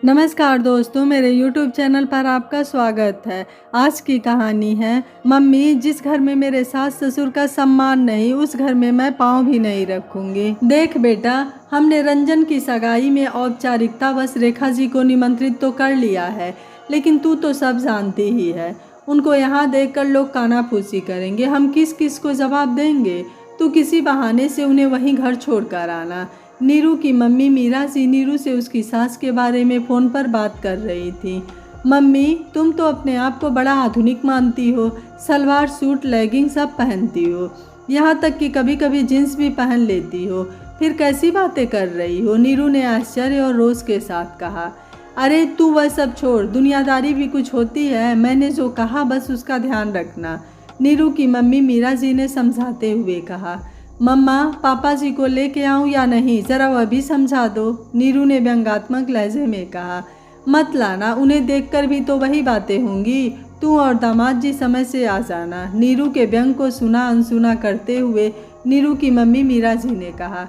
नमस्कार दोस्तों, मेरे YouTube चैनल पर आपका स्वागत है। आज की कहानी है मम्मी, जिस घर में मेरे सास ससुर का सम्मान नहीं, उस घर में मैं पाँव भी नहीं रखूंगी। देख बेटा, हमने रंजन की सगाई में औपचारिकता बस रेखा जी को निमंत्रित तो कर लिया है, लेकिन तू तो सब जानती ही है। उनको यहाँ देखकर लोग कानाफूसी करेंगे, हम किस किस को जवाब देंगे। तू किसी बहाने से उन्हें वहीं घर छोड़ कर आना। नीरू की मम्मी मीरा जी नीरू से उसकी सास के बारे में फ़ोन पर बात कर रही थी। मम्मी, तुम तो अपने आप को बड़ा आधुनिक मानती हो, सलवार सूट लेगिंग सब पहनती हो, यहाँ तक कि कभी कभी जींस भी पहन लेती हो, फिर कैसी बातें कर रही हो? नीरू ने आश्चर्य और रोष के साथ कहा। अरे तू वह सब छोड़, दुनियादारी भी कुछ होती है। मैंने जो कहा बस उसका ध्यान रखना, नीरू की मम्मी मीरा जी ने समझाते हुए कहा। मम्मा, पापा जी को लेके आऊं या नहीं, ज़रा वह भी समझा दो, नीरू ने व्यंग्यात्मक लहजे में कहा। मत लाना, उन्हें देखकर भी तो वही बातें होंगी। तू और दामाद जी समय से आ जाना। नीरू के व्यंग को सुना अनसुना करते हुए नीरू की मम्मी मीरा जी ने कहा।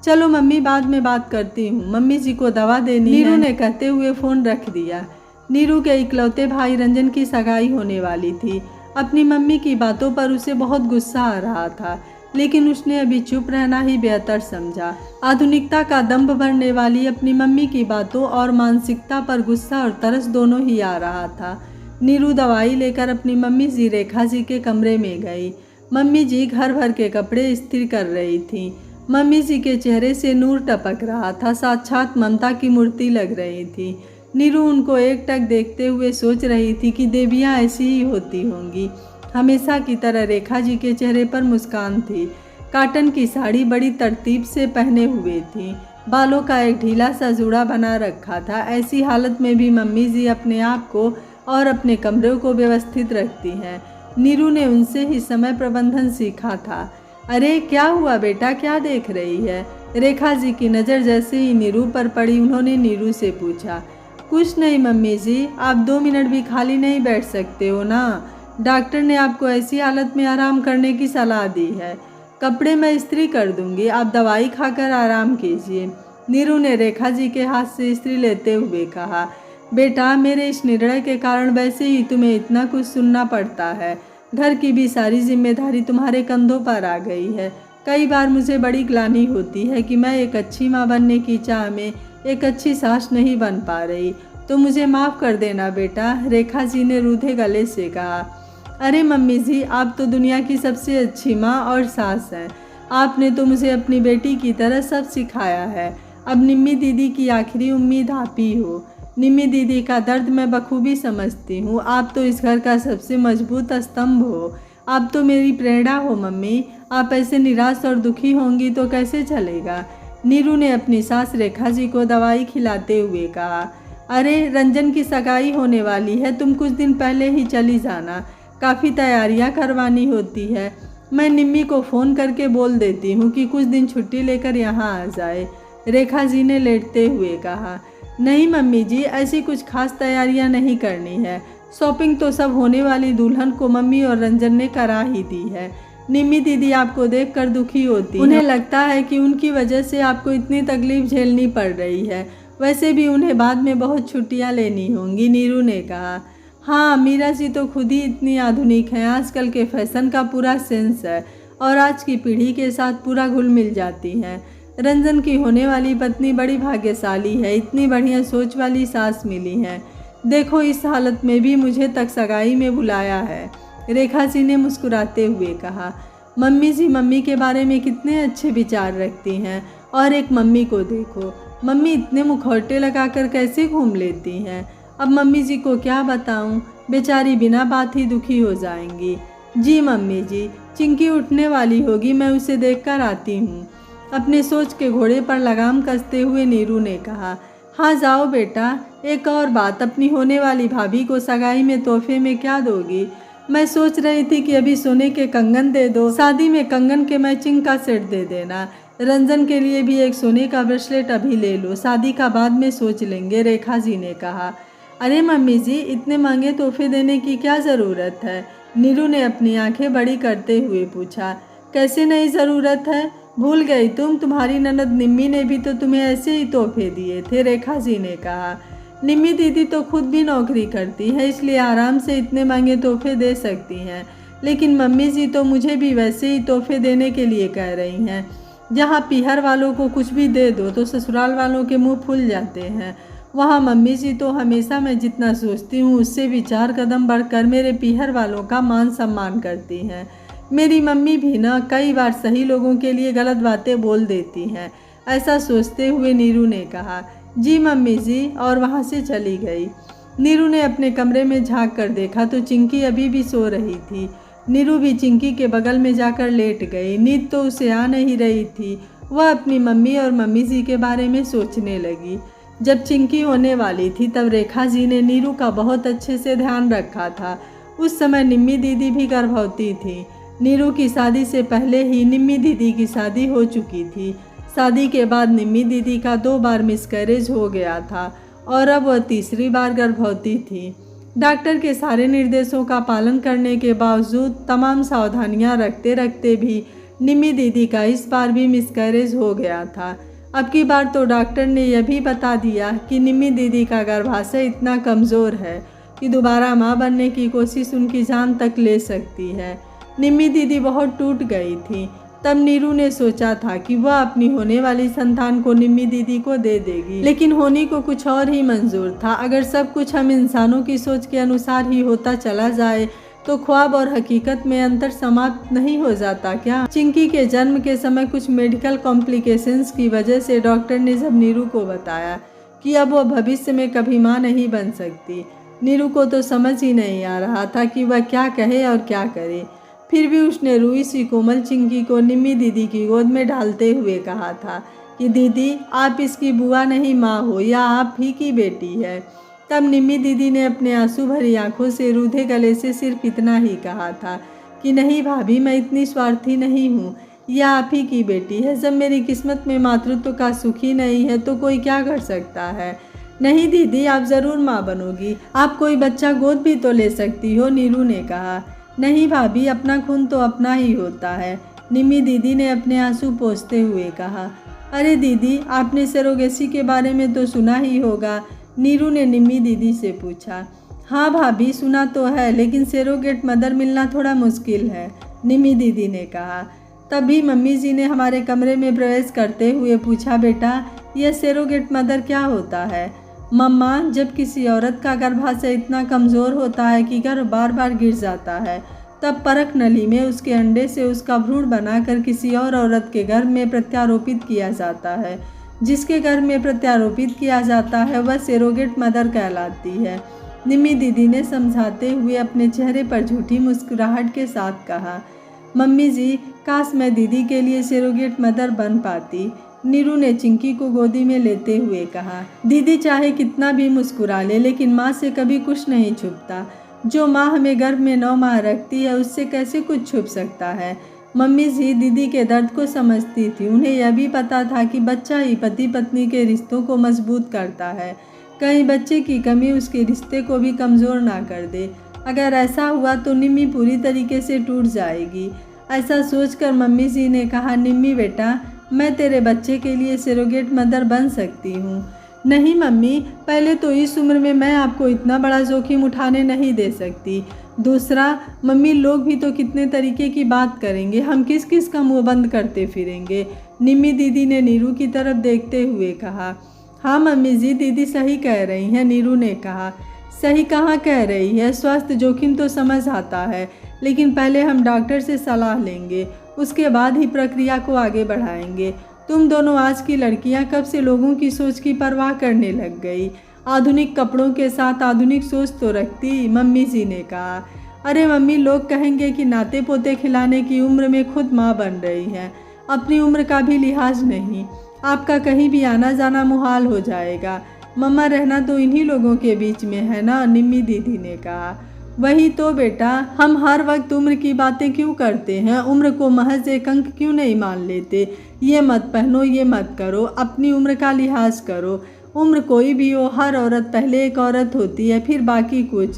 चलो मम्मी, बाद में बात करती हूँ, मम्मी जी को दवा देनी है, नीरू ने कहते हुए फ़ोन रख दिया। नीरू के इकलौते भाई रंजन की सगाई होने वाली थी। अपनी मम्मी की बातों पर उसे बहुत गुस्सा आ रहा था, लेकिन उसने अभी चुप रहना ही बेहतर समझा। आधुनिकता का दंभ भरने वाली अपनी मम्मी की बातों और मानसिकता पर गुस्सा और तरस दोनों ही आ रहा था। नीरू दवाई लेकर अपनी मम्मी जी रेखा जी के कमरे में गई। मम्मी जी घर भर के कपड़े इस्त्री कर रही थी। मम्मी जी के चेहरे से नूर टपक रहा था, साक्षात ममता की मूर्ति लग रही थी। नीरू उनको एकटक देखते हुए सोच रही थी कि देवियाँ ऐसी ही होती होंगी। हमेशा की तरह रेखा जी के चेहरे पर मुस्कान थी। काटन की साड़ी बड़ी तरतीब से पहने हुए थी, बालों का एक ढीला सा जूड़ा बना रखा था। ऐसी हालत में भी मम्मी जी अपने आप को और अपने कमरे को व्यवस्थित रखती हैं। नीरू ने उनसे ही समय प्रबंधन सीखा था। अरे क्या हुआ बेटा, क्या देख रही है? रेखा जी की नज़र जैसे ही नीरू पर पड़ी, उन्होंने नीरू से पूछा। कुछ नहीं मम्मी जी, आप 2 मिनट भी खाली नहीं बैठ सकते हो ना? डॉक्टर ने आपको ऐसी हालत में आराम करने की सलाह दी है। कपड़े मैं इस्त्री कर दूंगी, आप दवाई खाकर आराम कीजिए, नीरू ने रेखा जी के हाथ से इस्त्री लेते हुए कहा। बेटा, मेरे इस निर्णय के कारण वैसे ही तुम्हें इतना कुछ सुनना पड़ता है। घर की भी सारी जिम्मेदारी तुम्हारे कंधों पर आ गई है। कई बार मुझे बड़ी ग्लानि होती है कि मैं एक अच्छी माँ बनने की चाह में एक अच्छी सास नहीं बन पा रही, तो मुझे माफ़ कर देना बेटा, रेखा जी ने रूधे गले से कहा। अरे मम्मी जी, आप तो दुनिया की सबसे अच्छी माँ और सास हैं। आपने तो मुझे अपनी बेटी की तरह सब सिखाया है। अब निम्मी दीदी की आखिरी उम्मीद आप ही हो। निम्मी दीदी का दर्द मैं बखूबी समझती हूँ। आप तो इस घर का सबसे मजबूत स्तंभ हो। आप तो मेरी प्रेरणा हो मम्मी। आप ऐसे निराश और दुखी होंगी तो कैसे चलेगा? नीरू ने अपनी सास रेखा जी को दवाई खिलाते हुए कहा। अरे रंजन की सगाई होने वाली है, तुम कुछ दिन पहले ही चली जाना, काफ़ी तैयारियां करवानी होती है। मैं निम्मी को फ़ोन करके बोल देती हूँ कि कुछ दिन छुट्टी लेकर यहाँ आ जाए, रेखा जी ने लेटते हुए कहा। नहीं मम्मी जी, ऐसी कुछ खास तैयारियां नहीं करनी है। शॉपिंग तो सब होने वाली दुल्हन को मम्मी और रंजन ने करा ही दी है। निम्मी दीदी आपको देखकर दुखी होती है, उन्हें लगता है कि उनकी वजह से आपको इतनी तकलीफ झेलनी पड़ रही है। वैसे भी उन्हें बाद में बहुत छुट्टियाँ लेनी होंगी, नीरू ने कहा। हाँ, मीरा जी तो खुद ही इतनी आधुनिक हैं, आजकल के फैशन का पूरा सेंस है और आज की पीढ़ी के साथ पूरा घुल मिल जाती हैं। रंजन की होने वाली पत्नी बड़ी भाग्यशाली है, इतनी बढ़िया सोच वाली सास मिली है। देखो, इस हालत में भी मुझे तक सगाई में बुलाया है, रेखा जी ने मुस्कुराते हुए कहा। मम्मी जी मम्मी के बारे में कितने अच्छे विचार रखती हैं, और एक मम्मी को देखो, मम्मी इतने मुखौटे लगाकर कैसे घूम लेती हैं। अब मम्मी जी को क्या बताऊं, बेचारी बिना बात ही दुखी हो जाएंगी। जी मम्मी जी, चिंकी उठने वाली होगी, मैं उसे देखकर आती हूँ, अपने सोच के घोड़े पर लगाम कसते हुए नीरू ने कहा। हाँ जाओ बेटा। एक और बात, अपनी होने वाली भाभी को सगाई में तोहफे में क्या दोगी? मैं सोच रही थी कि अभी सोने के कंगन दे दो, शादी में कंगन के मैचिंग का सेट दे देना। रंजन के लिए भी एक सोने का ब्रेसलेट अभी ले लो, शादी का बाद में सोच लेंगे, रेखा जी ने कहा। अरे मम्मी जी, इतने महंगे तोहफे देने की क्या ज़रूरत है? नीरू ने अपनी आंखें बड़ी करते हुए पूछा। कैसे नहीं ज़रूरत है? भूल गई तुम, तुम्हारी ननद निम्मी ने भी तो तुम्हें ऐसे ही तोहफे दिए थे, रेखा जी ने कहा। निम्मी दीदी तो खुद भी नौकरी करती है, इसलिए आराम से इतने महंगे तोहफे दे सकती हैं, लेकिन मम्मी जी तो मुझे भी वैसे ही तोहफे देने के लिए कह रही हैं। जहाँ पीहर वालों को कुछ भी दे दो तो ससुराल वालों के मुंह फूल जाते हैं, वहाँ मम्मी जी तो हमेशा मैं जितना सोचती हूँ उससे भी 4 कदम बढ़कर मेरे पीहर वालों का मान सम्मान करती हैं। मेरी मम्मी भी ना कई बार सही लोगों के लिए गलत बातें बोल देती हैं। ऐसा सोचते हुए नीरू ने कहा, जी मम्मी जी, और वहाँ से चली गई। नीरू ने अपने कमरे में झांक कर देखा तो चिंकी अभी भी सो रही थी। नीरू भी चिंकी के बगल में जाकर लेट गई। नींद तो उसे आ नहीं रही थी। वह अपनी मम्मी और मम्मी जी के बारे में सोचने लगी। जब चिंकी होने वाली थी तब रेखा जी ने नीरू का बहुत अच्छे से ध्यान रखा था। उस समय निम्मी दीदी भी गर्भवती थी। नीरू की शादी से पहले ही निम्मी दीदी की शादी हो चुकी थी। शादी के बाद निम्मी दीदी का 2 बार मिसकैरेज हो गया था और अब वह तीसरी बार गर्भवती थी। डॉक्टर के सारे निर्देशों का पालन करने के बावजूद तमाम सावधानियां रखते रखते भी निम्मी दीदी का इस बार भी मिसकैरेज हो गया था। अब की बार तो डॉक्टर ने यह भी बता दिया कि निम्मी दीदी का गर्भाशय इतना कमज़ोर है कि दोबारा मां बनने की कोशिश उनकी जान तक ले सकती है। निम्मी दीदी बहुत टूट गई थी। तब नीरू ने सोचा था कि वह अपनी होने वाली संतान को निम्मी दीदी को दे देगी, लेकिन होनी को कुछ और ही मंजूर था। अगर सब कुछ हम इंसानों की सोच के अनुसार ही होता चला जाए तो ख्वाब और हकीकत में अंतर समाप्त नहीं हो जाता क्या? चिंकी के जन्म के समय कुछ मेडिकल कॉम्प्लिकेशंस की वजह से डॉक्टर ने जब नीरू को बताया कि अब वह भविष्य में कभी माँ नहीं बन सकती, नीरू को तो समझ ही नहीं आ रहा था कि वह क्या कहे और क्या करे। फिर भी उसने रूई सी कोमल चिंकी को निम्मी दीदी की गोद में डालते हुए कहा था कि दीदी, आप इसकी बुआ नहीं माँ हो, या आप ही की बेटी है। तब निम्मी दीदी ने अपने आंसू भरी आंखों से रूधे गले से सिर्फ इतना ही कहा था कि नहीं भाभी, मैं इतनी स्वार्थी नहीं हूँ, यह आप ही की बेटी है। जब मेरी किस्मत में मातृत्व का सुख ही नहीं है तो कोई क्या कर सकता है। नहीं दीदी, आप ज़रूर माँ बनोगी, आप कोई बच्चा गोद भी तो ले सकती हो, नीरू ने कहा। नहीं भाभी, अपना खून तो अपना ही होता है, निम्मी दीदी ने अपने आंसू पोंछते हुए कहा। अरे दीदी, आपने सरोगेसी के बारे में तो सुना ही होगा, नीरू ने निम्मी दीदी से पूछा। हाँ भाभी, सुना तो है, लेकिन सरोगेट मदर मिलना थोड़ा मुश्किल है, निम्मी दीदी ने कहा। तभी मम्मी जी ने हमारे कमरे में प्रवेश करते हुए पूछा, बेटा यह सरोगेट मदर क्या होता है? मम्मा, जब किसी औरत का गर्भाशय इतना कमज़ोर होता है कि गर्भ बार बार गिर जाता है, तब परख नली में उसके अंडे से उसका भ्रूण बनाकर किसी और औरत के गर्भ में प्रत्यारोपित किया जाता है। जिसके गर्भ में प्रत्यारोपित किया जाता है वह सरोगेट मदर कहलाती है, निम्मी दीदी ने समझाते हुए अपने चेहरे पर झूठी मुस्कुराहट के साथ कहा। मम्मी जी, काश मैं दीदी के लिए सरोगेट मदर बन पाती, नीरू ने चिंकी को गोदी में लेते हुए कहा। दीदी चाहे कितना भी मुस्कुरा ले, लेकिन माँ से कभी कुछ नहीं छुपता। जो माँ हमें गर्भ में 9 माह रखती है उससे कैसे कुछ छुप सकता है। मम्मी जी दीदी के दर्द को समझती थी। उन्हें यह भी पता था कि बच्चा ही पति पत्नी के रिश्तों को मजबूत करता है। कहीं बच्चे की कमी उसके रिश्ते को भी कमज़ोर ना कर दे। अगर ऐसा हुआ तो निम्मी पूरी तरीके से टूट जाएगी। ऐसा सोचकर मम्मी जी ने कहा, निम्मी बेटा, मैं तेरे बच्चे के लिए सरोगेट मदर बन सकती हूँ। नहीं मम्मी, पहले तो इस उम्र में मैं आपको इतना बड़ा जोखिम उठाने नहीं दे सकती। दूसरा, मम्मी लोग भी तो कितने तरीके की बात करेंगे, हम किस किस का मुंह बंद करते फिरेंगे, निम्मी दीदी ने नीरू की तरफ देखते हुए कहा। हाँ मम्मी जी, दीदी सही कह रही हैं, नीरू ने कहा। सही कहाँ कह रही है, स्वास्थ्य जोखिम तो समझ आता है, लेकिन पहले हम डॉक्टर से सलाह लेंगे, उसके बाद ही प्रक्रिया को आगे बढ़ाएंगे। तुम दोनों आज की लड़कियां कब से लोगों की सोच की परवाह करने लग गई? आधुनिक कपड़ों के साथ आधुनिक सोच तो रखती, मम्मी जी ने कहा। अरे मम्मी, लोग कहेंगे कि नाते पोते खिलाने की उम्र में खुद माँ बन रही हैं, अपनी उम्र का भी लिहाज नहीं। आपका कहीं भी आना जाना मुहाल हो जाएगा। मम्मा, रहना तो इन्हीं लोगों के बीच में है ना, निम्मी दीदी ने कहा। वही तो बेटा, हम हर वक्त उम्र की बातें क्यों करते हैं? उम्र को महज एक अंक क्यों नहीं मान लेते? ये मत पहनो, ये मत करो, अपनी उम्र का लिहाज करो। उम्र कोई भी हो, हर औरत पहले एक औरत होती है, फिर बाकी कुछ।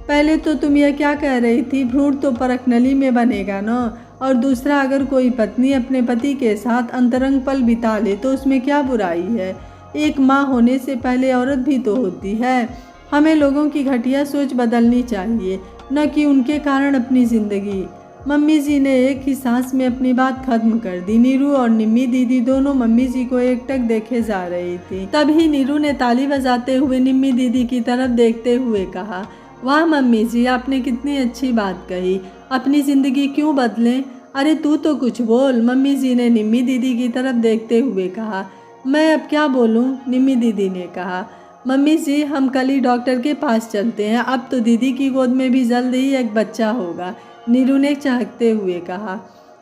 पहले तो तुम यह क्या कह रही थी, भ्रूण तो परख नली में बनेगा ना। और दूसरा, अगर कोई पत्नी अपने पति के साथ अंतरंग पल बिता ले तो उसमें क्या बुराई है? एक माँ होने से पहले औरत भी तो होती है। हमें लोगों की घटिया सोच बदलनी चाहिए, न कि उनके कारण अपनी ज़िंदगी। मम्मी जी ने एक ही सांस में अपनी बात खत्म कर दी। नीरू और निम्मी दीदी दोनों मम्मी जी को एकटक देखे जा रही थी। तभी नीरू ने ताली बजाते हुए निम्मी दीदी की तरफ देखते हुए कहा, वाह मम्मी जी, आपने कितनी अच्छी बात कही। अपनी ज़िंदगी क्यों बदलें? अरे तू तो कुछ बोल। मम्मी जी ने निम्मी दीदी की तरफ देखते हुए कहा। मैं अब क्या बोलूं? निम्मी दीदी ने कहा। मम्मी जी, हम कल ही डॉक्टर के पास चलते हैं। अब तो दीदी की गोद में भी जल्द ही एक बच्चा होगा, नीरू ने चहकते हुए कहा।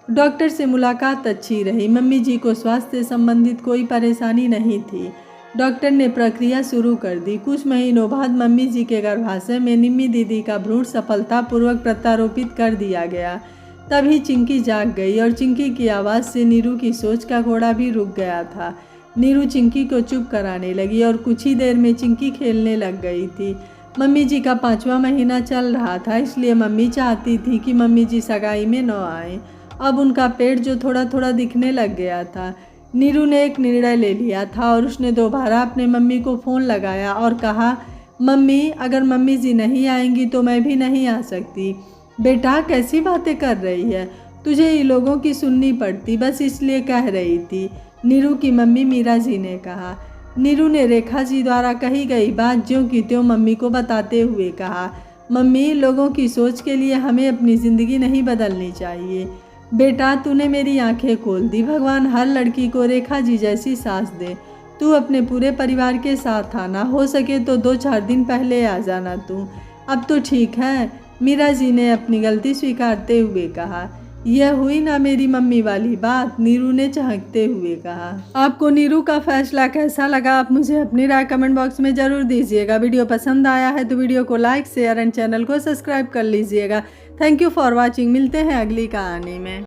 डॉक्टर से मुलाकात अच्छी रही। मम्मी जी को स्वास्थ्य से संबंधित कोई परेशानी नहीं थी। डॉक्टर ने प्रक्रिया शुरू कर दी। कुछ महीनों बाद मम्मी जी के गर्भाशय में निम्मी दीदी का भ्रूण सफलतापूर्वक प्रत्यारोपित कर दिया गया। तभी चिंकी जाग गई और चिंकी की आवाज़ से नीरू की सोच का घोड़ा भी रुक गया था। नीरू चिंकी को चुप कराने लगी और कुछ ही देर में चिंकी खेलने लग गई थी। मम्मी जी का 5वां महीना चल रहा था, इसलिए मम्मी चाहती थी कि मम्मी जी सगाई में न आए। अब उनका पेट जो थोड़ा थोड़ा दिखने लग गया था। नीरू ने एक निर्णय ले लिया था और उसने दोबारा अपने मम्मी को फ़ोन लगाया और कहा, मम्मी, अगर मम्मी जी नहीं आएंगी तो मैं भी नहीं आ सकती। बेटा, कैसी बातें कर रही है? तुझे ये लोगों की सुननी पड़ती, बस इसलिए कह रही थी, नीरू की मम्मी मीरा जी ने कहा। नीरू ने रेखा जी द्वारा कही गई बात ज्यों की त्यों मम्मी को बताते हुए कहा, मम्मी, लोगों की सोच के लिए हमें अपनी ज़िंदगी नहीं बदलनी चाहिए। बेटा, तूने मेरी आंखें खोल दी। भगवान हर लड़की को रेखा जी जैसी सास दे। तू अपने पूरे परिवार के साथ आना, हो सके तो 2-4 दिन पहले आ जाना तू। अब तो ठीक है, मीरा जी ने अपनी गलती स्वीकारते हुए कहा। यह हुई ना मेरी मम्मी वाली बात, नीरू ने चहकते हुए कहा। आपको नीरू का फैसला कैसा लगा? आप मुझे अपनी राय कमेंट बॉक्स में ज़रूर दीजिएगा। वीडियो पसंद आया है तो वीडियो को लाइक, शेयर एंड चैनल को सब्सक्राइब कर लीजिएगा। Thank you for watching. मिलते हैं अगली कहानी में।